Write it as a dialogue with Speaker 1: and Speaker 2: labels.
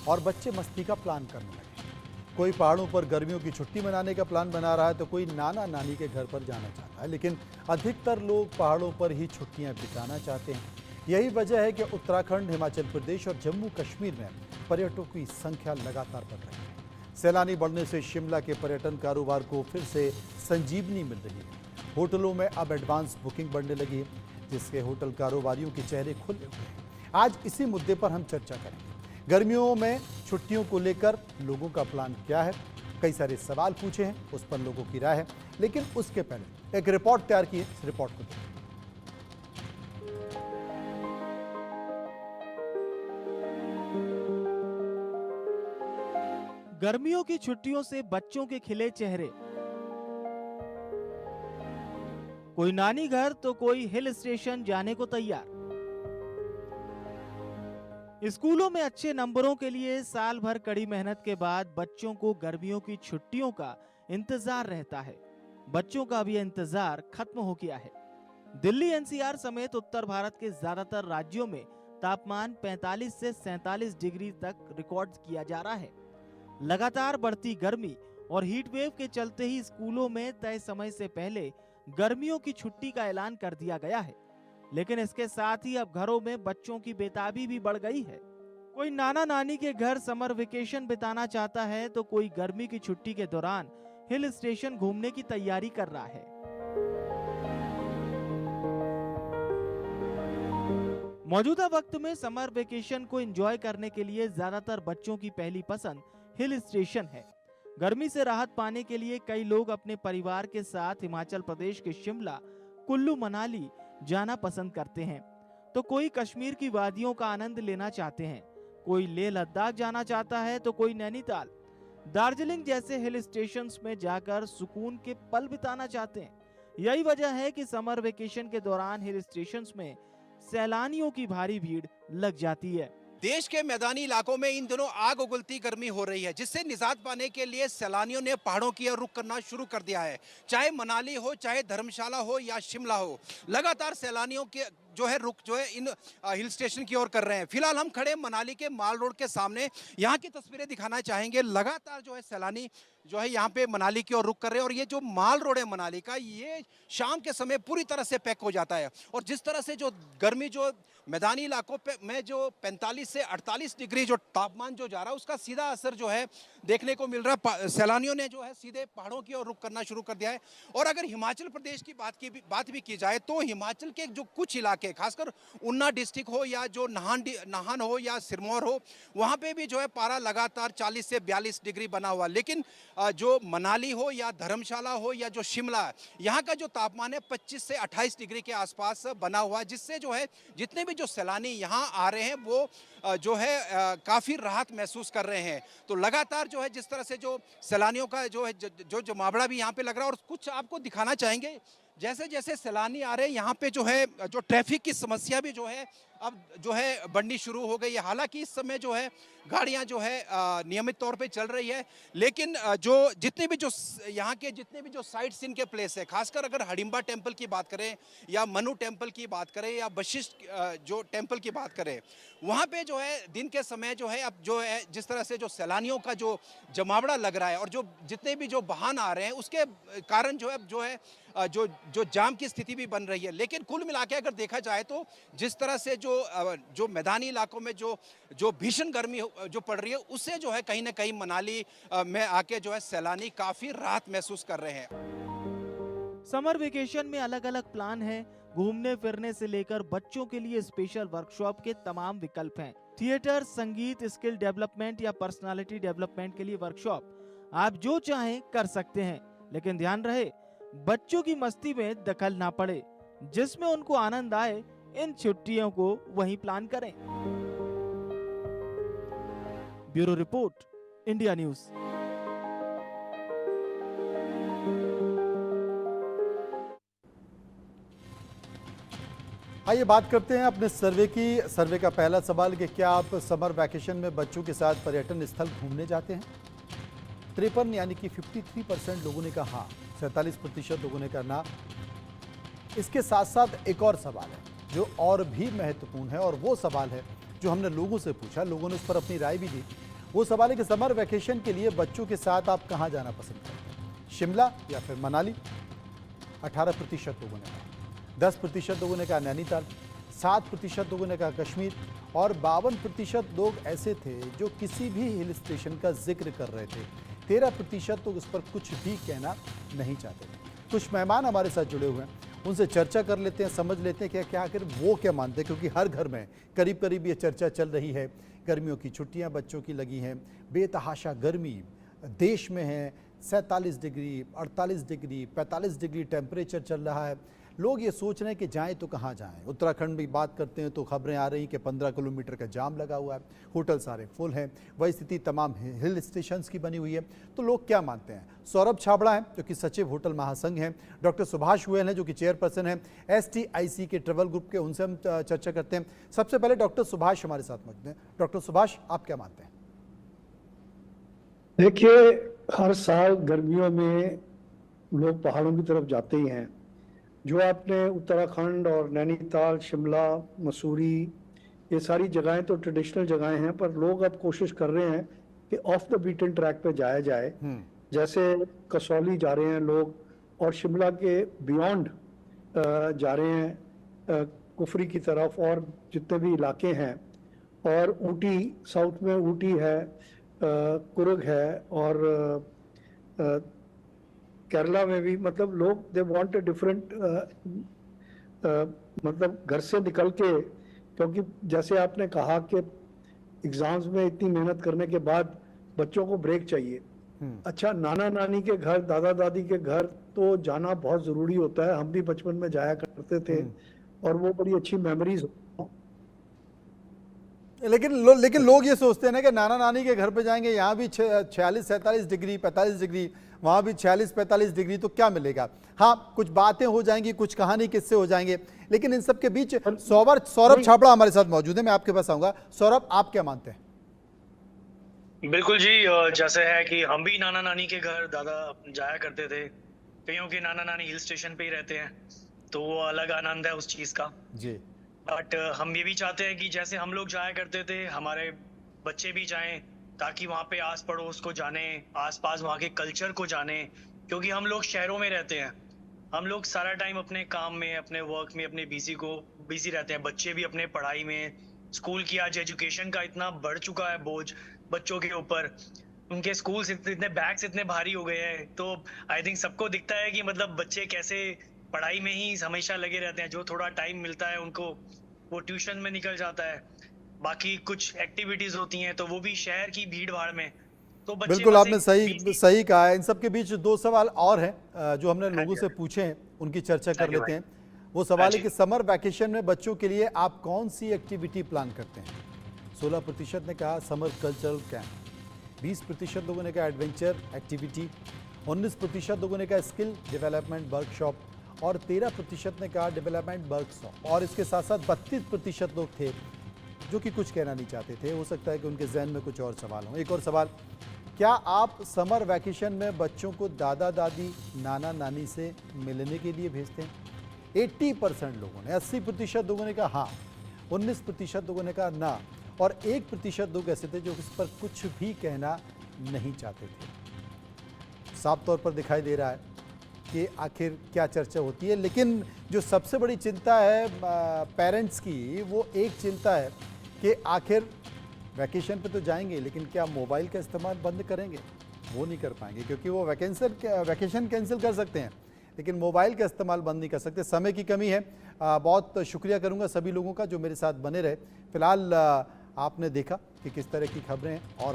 Speaker 1: और बच्चे मस्ती का प्लान करने लगे। कोई पहाड़ों पर गर्मियों की छुट्टी मनाने का प्लान बना रहा है तो कोई नाना नानी के घर पर जाना चाहता है, लेकिन अधिकतर लोग पहाड़ों पर ही छुट्टियां बिताना चाहते हैं। यही वजह है कि उत्तराखंड, हिमाचल प्रदेश और जम्मू कश्मीर में पर्यटकों की संख्या लगातार बढ़ रही है। सैलानी बढ़ने से शिमला के पर्यटन कारोबार को फिर से संजीवनी मिल रही है। होटलों में अब एडवांस बुकिंग बढ़ने लगी है, जिसके होटल कारोबारियों के चेहरे खुले हुए हैं। आज इसी मुद्दे पर हम चर्चा करेंगे। गर्मियों में छुट्टियों को लेकर लोगों का प्लान क्या है, कई सारे सवाल पूछे हैं, उस पर लोगों की राय है। लेकिन उसके पहले एक रिपोर्ट तैयार की है, इस रिपोर्ट को देखिए।
Speaker 2: गर्मियों की छुट्टियों से बच्चों के खिले चेहरे। कोई नानी घर तो कोई हिल स्टेशन जाने को तैयार। स्कूलों में अच्छे नंबरों के लिए साल भर कड़ी मेहनत के बाद बच्चों को गर्मियों की छुट्टियों का इंतजार रहता है। बच्चों का भी इंतजार खत्म हो गया है। दिल्ली, एनसीआर समेत उत्तर भारत के ज्यादातर राज्यों में तापमान 45 से 47 डिग्री तक रिकॉर्ड किया जा रहा है। लगातार बढ़ती गर्मी और हीट वेव के चलते ही स्कूलों में तय समय से पहले गर्मियों की छुट्टी का ऐलान कर दिया गया है। लेकिन इसके साथ ही अब घरों में बच्चों की बेताबी भी बढ़ गई है। कोई नाना नानी के घर समर वेकेशन बिताना चाहता है तो कोई गर्मी की छुट्टी के दौरान हिल स्टेशन घूमने की तैयारी कर रहा है। मौजूदा वक्त में समर वेकेशन को एंजॉय करने के लिए ज्यादातर बच्चों की पहली पसंद हिल स्टेशन है। गर्मी से राहत पाने के लिए कई लोग अपने परिवार के साथ हिमाचल प्रदेश के शिमला, कुल्लू मनाली जाना पसंद करते हैं, तो कोई कश्मीर की वादियों का आनंद लेना चाहते हैं, कोई लेह लद्दाख जाना चाहता है तो कोई नैनीताल, दार्जिलिंग जैसे हिल स्टेशंस में जाकर सुकून के पल बिताना चाहते हैं। यही वजह है कि समर वेकेशन के दौरान हिल स्टेशंस में सैलानियों की भारी भीड़ लग जाती है।
Speaker 3: देश के मैदानी इलाकों में इन दिनों आग उगलती गर्मी हो रही है, जिससे निजात पाने के लिए सैलानियों ने पहाड़ों की ओर रुख करना शुरू कर दिया है। चाहे मनाली हो, चाहे धर्मशाला हो या शिमला हो, लगातार सैलानियों के रुख इन हिल स्टेशन की ओर कर रहे हैं। फिलहाल हम खड़े मनाली के माल रोड के सामने, यहाँ की तस्वीरें दिखाना चाहेंगे। लगातार सैलानी यहाँ पे मनाली की ओर रुख कर रहे हैं और ये जो माल रोड है मनाली का, ये शाम के समय पूरी तरह से पैक हो जाता है। और जिस तरह से जो गर्मी मैदानी इलाकों पे में जो 45 से 48 डिग्री जो तापमान जा रहा है, उसका सीधा असर देखने को मिल रहा है। सैलानियों ने सीधे पहाड़ों की ओर रुख करना शुरू कर दिया है। और अगर हिमाचल प्रदेश की बात भी की जाए तो हिमाचल के जो कुछ इलाके, खासकर ऊना डिस्ट्रिक्ट हो या जो नाहन हो या सिरमौर हो, वहाँ पे भी पारा लगातार 40 से 42 डिग्री बना हुआ। लेकिन जो मनाली हो या धर्मशाला हो या जो शिमला, यहाँ का जो तापमान है 25 से 28 डिग्री के आसपास बना हुआ है, जिससे जितने भी जो सैलानी यहाँ आ रहे हैं वो काफ़ी राहत महसूस कर रहे हैं। तो लगातार जिस तरह से जो सैलानियों का जो जमावड़ा भी यहाँ पे लग रहा है। और कुछ आपको दिखाना चाहेंगे, जैसे जैसे सैलानी आ रहे हैं यहाँ पे जो ट्रैफिक की समस्या भी अब बढ़नी शुरू हो गई है। हालांकि इस समय गाड़ियाँ नियमित तौर पे चल रही है, लेकिन जितने भी यहाँ के जितने भी साइट सीन के प्लेस है, खासकर अगर हडिम्बा टेम्पल की बात करें या मनु टेम्पल की बात करें या वशिष्ठ टेम्पल की बात करें, वहाँ पे दिन के समय अब जिस तरह से सैलानियों का जमावड़ा लग रहा है और जितने भी वाहन आ रहे हैं, उसके कारण जो जाम की स्थिति भी बन रही है। लेकिन कुल मिला के अगर देखा जाए तो जिस तरह से जो मैदानी इलाकों में जो भीषण गर्मी पड़ रही है, उससे कहीं ना कहीं मनाली में आके सैलानी काफी राहत महसूस कर रहे हैं।
Speaker 2: समर वेकेशन में अलग अलग प्लान हैं। घूमने फिरने से लेकर बच्चों के लिए स्पेशल वर्कशॉप के तमाम विकल्प हैं। थिएटर, संगीत, स्किल डेवलपमेंट या पर्सनालिटी डेवलपमेंट के लिए वर्कशॉप आप जो चाहें कर सकते हैं। लेकिन ध्यान रहे, बच्चों की मस्ती में दखल ना पड़े। जिसमें उनको आनंद आए, इन छुट्टियों को वहीं प्लान करें। Bureau report, India news.
Speaker 1: आइए बात करते हैं अपने सर्वे का पहला सवाल कि क्या आप समर वैकेशन में बच्चों के साथ पर्यटन स्थल घूमने जाते हैं? 53 यानी कि 53% लोगों ने कहा हाँ, 47% लोगों ने कहा ना। इसके साथ साथ एक और सवाल है जो और भी महत्वपूर्ण है, और वो सवाल है जो हमने लोगों से पूछा। लोगों ने उस पर अपनी राय भी दी। वो सवाल है कि समर वैकेशन के लिए बच्चों के साथ आप कहाँ जाना पसंद करते हैं, शिमला या फिर मनाली? 18% लोगों ने कहा, 10% लोगों ने कहा नैनीताल, 7% लोगों ने कहा कश्मीर और 52% लोग ऐसे थे जो किसी भी हिल स्टेशन का जिक्र कर रहे थे। 13% लोग उस पर कुछ भी कहना नहीं चाहते थे। कुछ मेहमान हमारे साथ जुड़े हुए हैं, उनसे चर्चा कर लेते हैं, समझ लेते हैं कि क्या आखिर वो क्या मानते हैं, क्योंकि हर घर में करीब करीब ये चर्चा चल रही है। गर्मियों की छुट्टियां बच्चों की लगी हैं, बेतहाशा गर्मी देश में है, 47 डिग्री, 48 डिग्री, 45 डिग्री टेम्परेचर चल रहा है। लोग ये सोच रहे हैं कि जाएं तो कहाँ जाएं। उत्तराखंड में बात करते हैं तो खबरें आ रही कि 15 किलोमीटर का जाम लगा हुआ है, होटल सारे फुल हैं। वही स्थिति तमाम हिल स्टेशंस की बनी हुई है। तो लोग क्या मानते हैं? सौरभ छाबड़ा हैं जो कि सचिव होटल महासंघ हैं, डॉक्टर सुभाष गोयल हैं जो कि चेयरपर्सन हैं STIC के ट्रेवल ग्रुप के, उनसे हम चर्चा करते हैं। सबसे पहले डॉक्टर सुभाष हमारे साथ मौजूद हैं। डॉक्टर सुभाष, आप क्या मानते हैं?
Speaker 4: देखिए, हर साल गर्मियों में लोग पहाड़ों की तरफ जाते ही हैं। जो आपने उत्तराखंड और नैनीताल, शिमला, मसूरी, ये सारी जगहें तो ट्रेडिशनल जगहें हैं, पर लोग अब कोशिश कर रहे हैं कि ऑफ द बीटन ट्रैक पे जाया जाए। जैसे कसौली जा रहे हैं लोग, और शिमला के बियॉन्ड जा रहे हैं कुफरी की तरफ, और जितने भी इलाके हैं, और ऊटी, साउथ में ऊटी है, कुर्ग है, और केरला में भी। मतलब लोग दे वांट अ डिफरेंट, मतलब घर से निकल के, क्योंकि जैसे आपने कहा कि एग्जाम्स में इतनी मेहनत करने के बाद बच्चों को ब्रेक चाहिए। अच्छा, नाना नानी के घर, दादा दादी के घर तो जाना बहुत जरूरी होता है। हम भी बचपन में जाया करते थे और वो बड़ी अच्छी मेमोरीज।
Speaker 1: लेकिन लोग ये सोचते हैं ना कि नाना नानी के घर पे जाएंगे, यहाँ भी 46-47 डिग्री, 45 डिग्री, वहाँ भी 46-45 डिग्री, तो क्या मिलेगा? हाँ, कुछ बातें हो जाएंगी, कुछ कहानी किस्से हो जाएंगे, लेकिन इन सब के बीच सौरभ छाबड़ा हमारे साथ मौजूद है। मैं आपके पास आऊंगा। सौरभ, आप क्या मानते हैं?
Speaker 5: बिल्कुल जी, जैसे है कि हम भी नाना नानी के घर दादा जाया करते थे। कईयों के नाना नानी हिल स्टेशन पे ही रहते हैं, तो वो अलग आनंद है उस चीज का
Speaker 1: जी।
Speaker 5: बट हम ये भी चाहते हैं कि जैसे हम लोग जाया करते थे, हमारे बच्चे भी जाएं, ताकि वहाँ पे आस पड़ोस को जाने, आसपास वहाँ के कल्चर को जाने। क्योंकि हम लोग शहरों में रहते हैं, हम लोग सारा टाइम अपने काम में, अपने वर्क में, अपने बिजी रहते हैं। बच्चे भी अपने पढ़ाई में, स्कूल की आज एजुकेशन का इतना बढ़ चुका है बोझ बच्चों के ऊपर, उनके स्कूल इतने बैग्स इतने भारी हो गए हैं। तो आई थिंक सबको दिखता है कि मतलब बच्चे कैसे पढ़ाई में ही हमेशा लगे रहते हैं। जो थोड़ा टाइम मिलता है उनको, वो ट्यूशन में निकल जाता है, बाकी कुछ एक्टिविटीज होती हैं तो वो भी शहर की भीड़ भाड़ में। तो बच्चे
Speaker 1: बिल्कुल, आपने सही कहा है। इन सब के बीच दो सवाल और हैं जो हमने लोगों से पूछे हैं, उनकी चर्चा कर लेते हैं। वो सवाल है कि समर वैकेशन में बच्चों के लिए आप कौन सी एक्टिविटी प्लान करते हैं? 16% ने कहा समर कल्चरल कैंप, 20% लोगों ने कहा एडवेंचर एक्टिविटी, 19% लोगों ने कहा स्किल डेवलपमेंट वर्कशॉप और 13% ने कहा डेवलपमेंट वर्कशॉप। और इसके साथ साथ 32% लोग थे जो कि कुछ कहना नहीं चाहते थे। हो सकता है कि उनके जहन में कुछ और सवाल हो। एक और सवाल, क्या आप समर वैकेशन में बच्चों को दादा दादी, नाना नानी से मिलने के लिए भेजते हैं? 80% लोगों ने, 80% लोगों ने कहा हाँ, 19% लोगों ने कहा ना, और 1% लोग ऐसे थे जो इस पर कुछ भी कहना नहीं चाहते थे। साफ तौर पर दिखाई दे रहा है कि आखिर क्या चर्चा होती है। लेकिन जो सबसे बड़ी चिंता है पेरेंट्स की, वो एक चिंता है कि आखिर वैकेशन पे तो जाएंगे, लेकिन क्या मोबाइल का इस्तेमाल बंद करेंगे? वो नहीं कर पाएंगे, क्योंकि वो वैकेशन कैंसिल कर सकते हैं लेकिन मोबाइल का इस्तेमाल बंद नहीं कर सकते। समय की कमी है। बहुत शुक्रिया करूंगा सभी लोगों का जो मेरे साथ बने रहे। फिलहाल आपने देखा कि किस तरह की खबरें हैं और हम